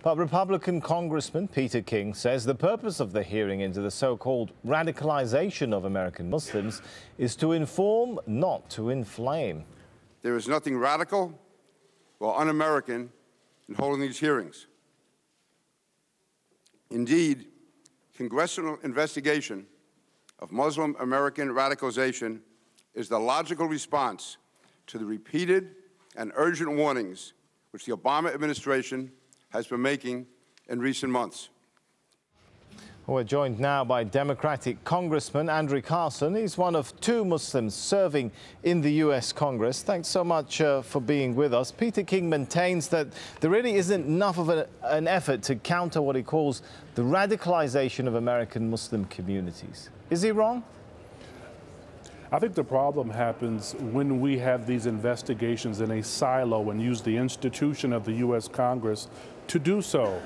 But Republican Congressman Peter King says the purpose of the hearing into the so-called radicalization of American Muslims is to inform, not to inflame. There is nothing radical or un-American in holding these hearings. Indeed, congressional investigation of Muslim American radicalization is the logical response to the repeated and urgent warnings which the Obama administration has been making in recent months. We're joined now by Democratic Congressman Andrew Carson. He's one of two Muslims serving in the U.S. Congress. Thanks so much for being with us. Peter King maintains that there really isn't enough of an effort to counter what he calls the radicalization of American Muslim communities. Is he wrong? I think the problem happens when we have these investigations in a silo and use the institution of the U.S. Congress to do so.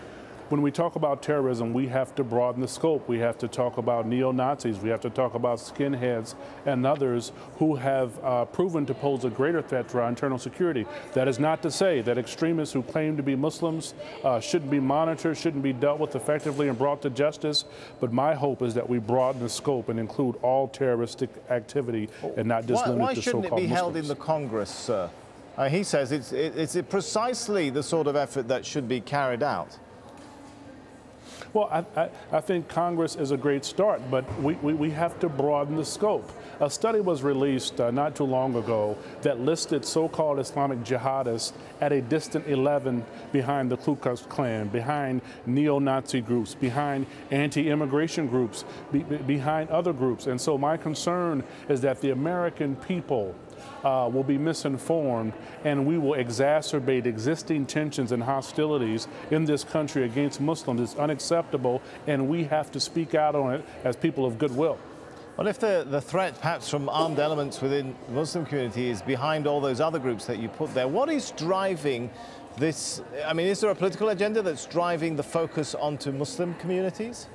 When we talk about terrorism, we have to broaden the scope. We have to talk about neo-Nazis. We have to talk about skinheads and others who have proven to pose a greater threat to our internal security. That is not to say that extremists who claim to be Muslims shouldn't be monitored, shouldn't be dealt with effectively and brought to justice. But my hope is that we broaden the scope and include all terroristic activity and not just limit to so-called Muslims. Why shouldn't it be held in the Congress, sir? He says it's precisely the sort of effort that should be carried out. Well, I think Congress is a great start, but we have to broaden the scope. A study was released not too long ago that listed so-called Islamic jihadists at a distant 11 behind the Ku Klux Klan, behind neo-Nazi groups, behind anti-immigration groups, behind other groups. And so my concern is that the American people will be misinformed, and we will exacerbate existing tensions and hostilities in this country against Muslims. It's unacceptable, and we have to speak out on it as people of goodwill. Well, if the threat perhaps from armed elements within the Muslim community is behind all those other groups that you put there, what is driving this? I mean, is there a political agenda that's driving the focus onto Muslim communities?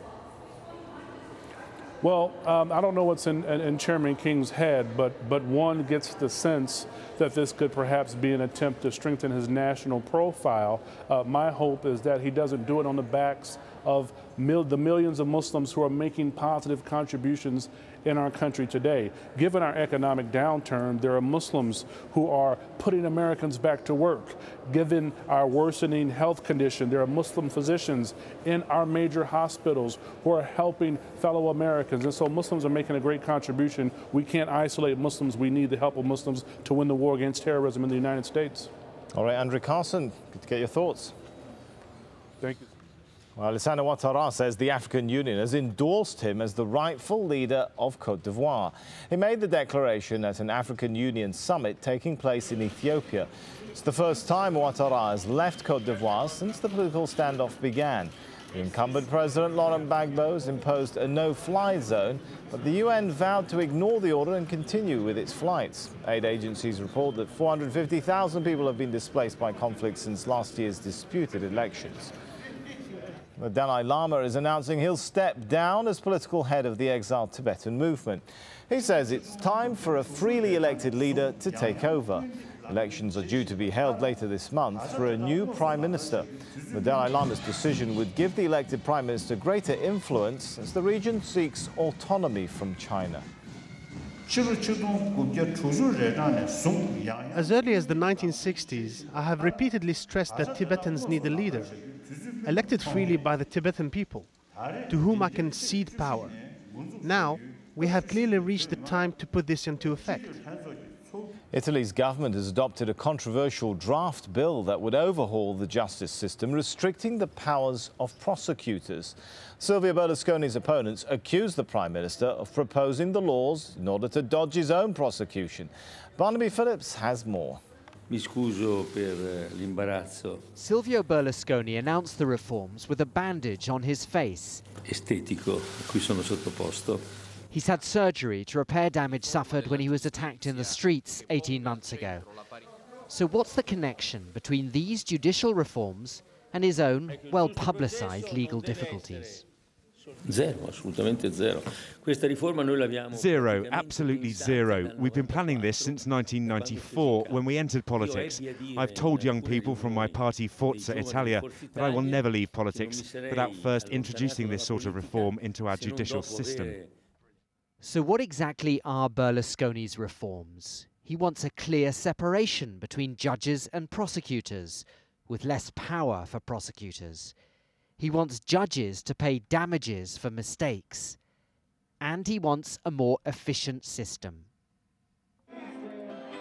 Well, I don't know what's in Chairman King's head, but one gets the sense that this could perhaps be an attempt to strengthen his national profile. My hope is that he doesn't do it on the backs of the millions of Muslims who are making positive contributions in our country today. Given our economic downturn, there are Muslims who are putting Americans back to work. Given our worsening health condition, there are Muslim physicians in our major hospitals who are helping fellow Americans. And so Muslims are making a great contribution. We can't isolate Muslims. We need the help of Muslims to win the war against terrorism in the United States. All right, Andrew Carson, good to get your thoughts. Thank you. Well, Alassane Ouattara says the African Union has endorsed him as the rightful leader of Côte d'Ivoire. He made the declaration at an African Union summit taking place in Ethiopia. It's the first time Ouattara has left Côte d'Ivoire since the political standoff began. The incumbent President Laurent Gbagbo has imposed a no-fly zone, but the UN vowed to ignore the order and continue with its flights. Aid agencies report that 450,000 people have been displaced by conflict since last year's disputed elections. The Dalai Lama is announcing he'll step down as political head of the exiled Tibetan movement. He says it's time for a freely elected leader to take over. Elections are due to be held later this month for a new prime minister. The Dalai Lama's decision would give the elected prime minister greater influence as the region seeks autonomy from China. As early as the 1960s, I have repeatedly stressed that Tibetans need a leader, elected freely by the Tibetan people, to whom I can cede power. Now, we have clearly reached the time to put this into effect. Italy's government has adopted a controversial draft bill that would overhaul the justice system, restricting the powers of prosecutors. Silvio Berlusconi's opponents accuse the Prime Minister of proposing the laws in order to dodge his own prosecution. Barnaby Phillips has more. Silvio Berlusconi announced the reforms with a bandage on his face. Estetico a cui sono sottoposto. He's had surgery to repair damage suffered when he was attacked in the streets 18 months ago. So what's the connection between these judicial reforms and his own well-publicized legal difficulties? Zero, assolutamente zero. Questa riforma noi l'abbiamo... Zero, absolutely zero. We've been planning this since 1994, when we entered politics. I've told young people from my party Forza Italia that I will never leave politics without first introducing this sort of reform into our judicial system. So what exactly are Berlusconi's reforms? He wants a clear separation between judges and prosecutors, with less power for prosecutors. He wants judges to pay damages for mistakes. And he wants a more efficient system.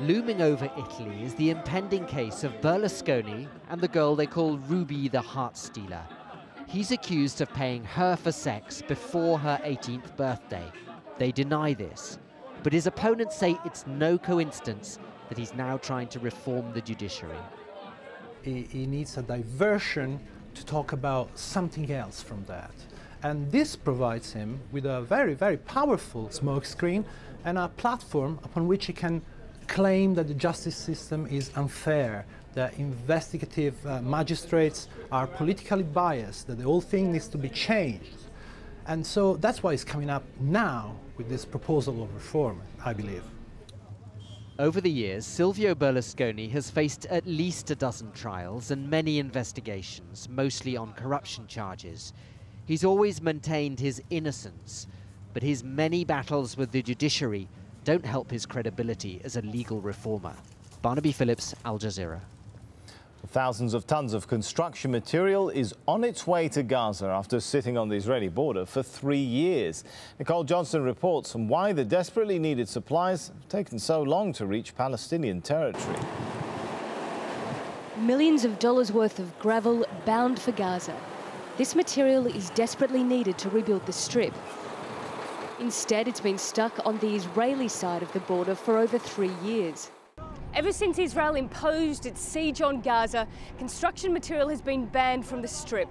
Looming over Italy is the impending case of Berlusconi and the girl they call Ruby the Heart Stealer. He's accused of paying her for sex before her 18th birthday. They deny this, but his opponents say it's no coincidence that he's now trying to reform the judiciary. He needs a diversion to talk about something else from that. And this provides him with a very, very powerful smokescreen and a platform upon which he can claim that the justice system is unfair, that investigative magistrates are politically biased, that the whole thing needs to be changed. And so that's why he's coming up now with this proposal of reform, I believe. Over the years, Silvio Berlusconi has faced at least a dozen trials and many investigations, mostly on corruption charges. He's always maintained his innocence, but his many battles with the judiciary don't help his credibility as a legal reformer. Barnaby Phillips, Al Jazeera. Thousands of tons of construction material is on its way to Gaza after sitting on the Israeli border for 3 years. Nicole Johnston reports on why the desperately needed supplies have taken so long to reach Palestinian territory. Millions of dollars worth of gravel bound for Gaza. This material is desperately needed to rebuild the strip. Instead, it's been stuck on the Israeli side of the border for over 3 years. Ever since Israel imposed its siege on Gaza, construction material has been banned from the strip.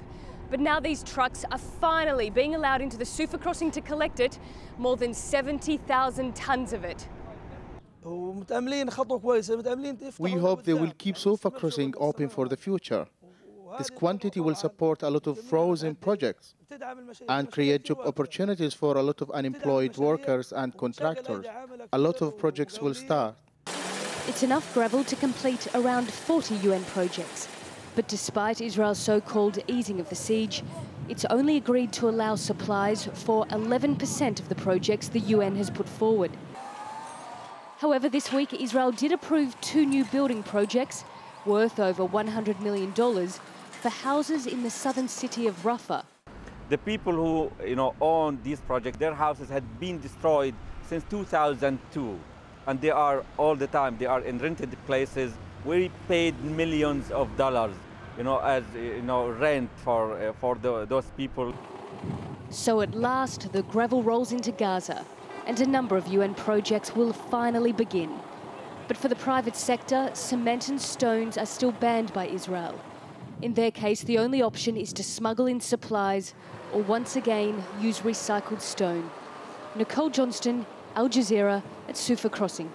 But now these trucks are finally being allowed into the Sufa crossing to collect it, more than 70,000 tons of it. We hope they will keep Sufa crossing open for the future. This quantity will support a lot of frozen projects and create job opportunities for a lot of unemployed workers and contractors. A lot of projects will start. It's enough gravel to complete around 40 UN projects. But despite Israel's so-called easing of the siege, it's only agreed to allow supplies for 11% of the projects the UN has put forward. However, this week Israel did approve 2 new building projects worth over $100 million for houses in the southern city of Rafah. The people who own these projects, their houses had been destroyed since 2002. And they are all the time, they are in rented places. We paid millions of dollars, as rent for those people. So at last, the gravel rolls into Gaza, and a number of UN projects will finally begin. But for the private sector, cement and stones are still banned by Israel. In their case, the only option is to smuggle in supplies or once again use recycled stone. Nicole Johnston, Al Jazeera at Sufa Crossing.